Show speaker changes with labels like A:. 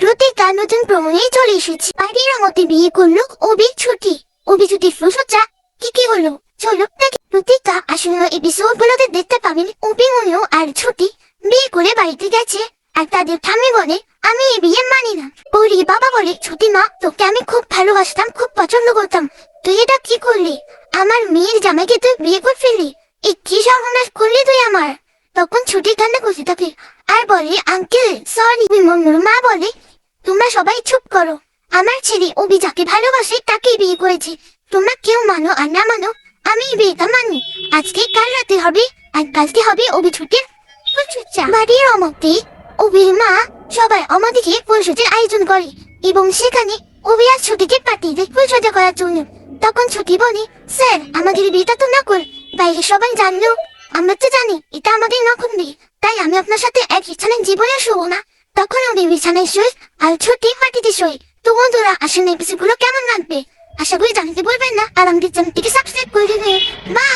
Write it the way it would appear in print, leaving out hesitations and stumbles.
A: প্রতিটা নতুন প্রমোয়ে চলে এসেছে। বাড়ির মতে বিয়ে করলো ছুটি ফুসুচা কি হলো চলো দেখি। প্রতিটা আসন্ন এপিসোড গুলোতে দেখতে পাবেন মনিও আর ছুটি বিয়ে করে বাড়িতে গেছে, আর তাদের ঠাম্মি বলে আমি এই বিয়ে মানি না। ওরি বাবা বলে ছুটি মা, তোকে আমি খুব ভালোবাসতাম, খুব পছন্দ করতাম, তুই এটা কি করলি? আমার মেয়ের জামাইকে তুই বিয়ে করে ফেললি, এই কি সর্বনাশ করলি তুই আমার। তখন ছুটি কান্না করতে থাকে আর বলে আঙ্কেল সরি। মন্নুর মা বলে তোমরা সবাই চুপ করো, আমার ছেলে যাকে ভালোবাসে তাকেই বিয়ে করেছে, তোমরা কেউ মানো আর না মানো আমি এই বিয়েটা মানি। আজকে কাল রাতে হবে আর কালকে হবে ছুটির ফুলসজ্জা। বাড়ির অমতে অভির মা সবাই আমাদেরকে ফুলসজ্জার আয়োজন করে এবং সেখানে অভি আর ছুটিকে পাঠিয়ে দেয় ফুলসজ্জা করার জন্য। তখন ছুটি বলে স্যার আমাদের বিয়েটা তো নকল, বাইরে সবাই জানলেও আমরা তো জানি এটা আমাদের নকল বিয়ে, তাই আমি আপনার সাথে এক বিছানায় জীবনে শুবো না। তখন অভি বিছানায় শুয়ে আর ছুটি মাটিতে শুয়ে। তো বন্ধুরা আসলে এপিসোডগুলো কেমন লাগবে আশা করি জানতে বলবেন না, আর আমাদের চ্যানেলটিকে সাবস্ক্রাইব করে দেবেন। বাই।